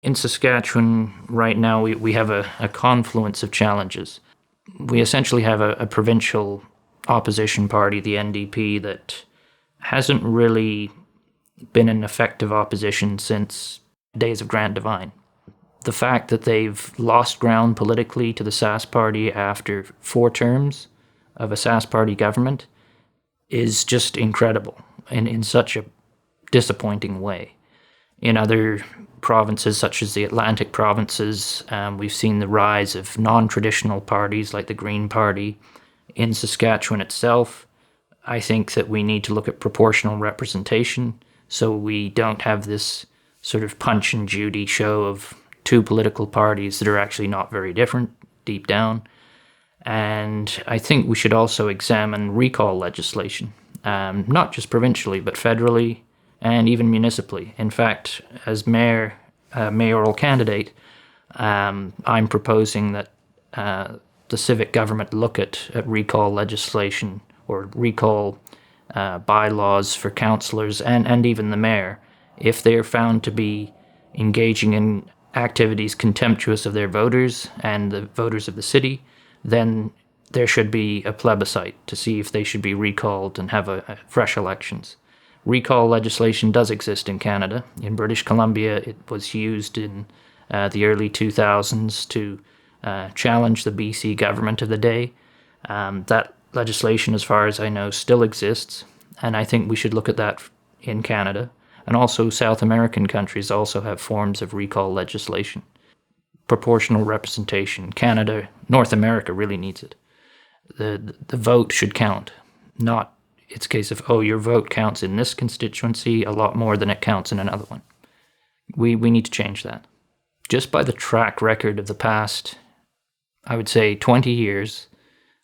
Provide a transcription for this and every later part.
In Saskatchewan right now, we have a confluence of challenges. We essentially have a provincial opposition party, the NDP, that hasn't really been an effective opposition since days of Grant Devine. The fact that they've lost ground politically to the Sask Party after 4 terms of a Sask Party government is just incredible and in such a disappointing way. In other provinces, such as the Atlantic provinces, we've seen the rise of non-traditional parties like the Green Party. In Saskatchewan itself, I think that we need to look at proportional representation so we don't have this sort of Punch and Judy show of 2 political parties that are actually not very different deep down. And I think we should also examine recall legislation, not just provincially, but federally and even municipally. In fact, as mayoral candidate, I'm proposing that the civic government look at recall legislation or recall bylaws for councillors and even the mayor. If they are found to be engaging in activities contemptuous of their voters and the voters of the city, then there should be a plebiscite to see if they should be recalled and have a fresh elections. Recall legislation does exist in Canada. In British Columbia, it was used in the early 2000s to challenge the BC government of the day. That legislation, as far as I know, still exists, and I think we should look at that in Canada. And also South American countries also have forms of recall legislation. Proportional representation. Canada, North America really needs it. The vote should count, not it's a case of, oh, your vote counts in this constituency a lot more than it counts in another one. We need to change that. Just by the track record of the past, I would say 20 years,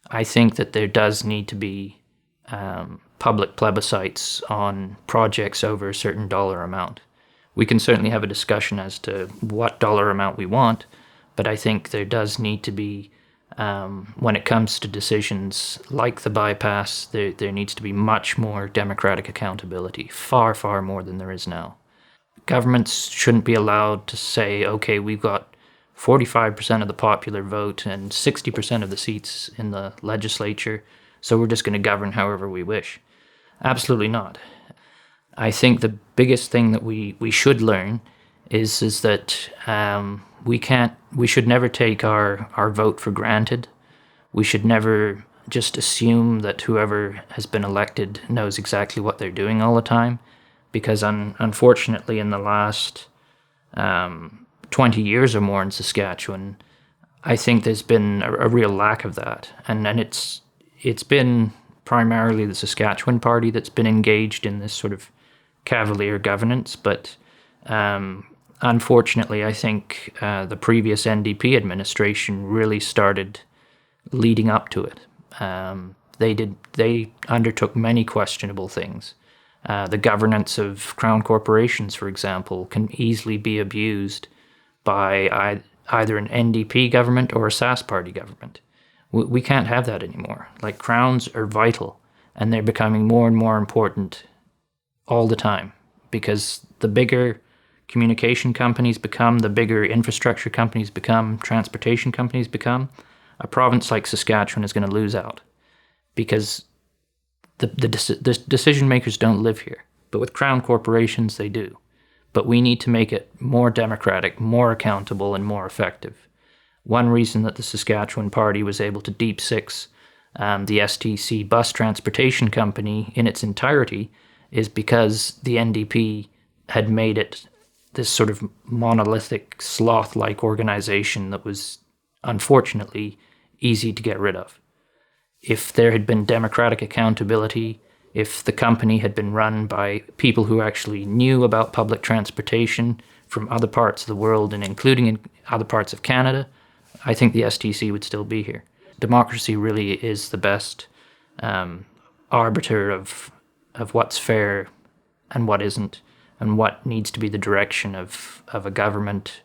I think that there does need to be public plebiscites on projects over a certain dollar amount. We can certainly have a discussion as to what dollar amount we want, but I think there does need to be, when it comes to decisions like the bypass, there needs to be much more democratic accountability, far, far more than there is now. Governments shouldn't be allowed to say, okay, we've got 45% of the popular vote and 60% of the seats in the legislature, so we're just going to govern however we wish. Absolutely not. I think the biggest thing that we should learn is that we should never take our vote for granted. We should never just assume that whoever has been elected knows exactly what they're doing all the time, because unfortunately in the last 20 years or more in Saskatchewan, I think there's been a real lack of that. And it's been primarily the Saskatchewan Party that's been engaged in this sort of cavalier governance, but unfortunately, I think the previous NDP administration really started leading up to it. They undertook many questionable things. The governance of crown corporations, for example, can easily be abused by either an NDP government or a Sask Party government. We can't have that anymore. Like, crowns are vital, and they're becoming more and more important all the time, because the bigger communication companies become, the bigger infrastructure companies become, transportation companies become, a province like Saskatchewan is going to lose out, because the decision makers don't live here. But with crown corporations, they do. But we need to make it more democratic, more accountable, and more effective. One reason that the Saskatchewan Party was able to deep six the STC bus transportation company in its entirety is because the NDP had made it this sort of monolithic, sloth-like organization that was, unfortunately, easy to get rid of. If there had been democratic accountability, if the company had been run by people who actually knew about public transportation from other parts of the world and including in other parts of Canada, I think the STC would still be here. Democracy really is the best arbiter of what's fair and what isn't, and what needs to be the direction of a government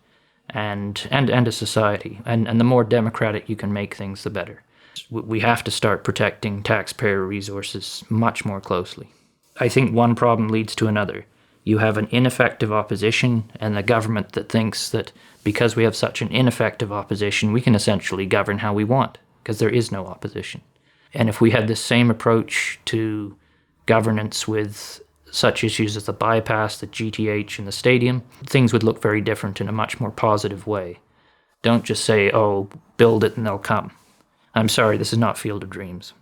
and a society. And the more democratic you can make things, the better. We have to start protecting taxpayer resources much more closely. I think one problem leads to another. You have an ineffective opposition and a government that thinks that because we have such an ineffective opposition, we can essentially govern how we want, because there is no opposition. And if we had the same approach to governance with such issues as the bypass, the GTH, and the stadium, things would look very different in a much more positive way. Don't just say, oh, build it and they'll come. I'm sorry, this is not Field of Dreams.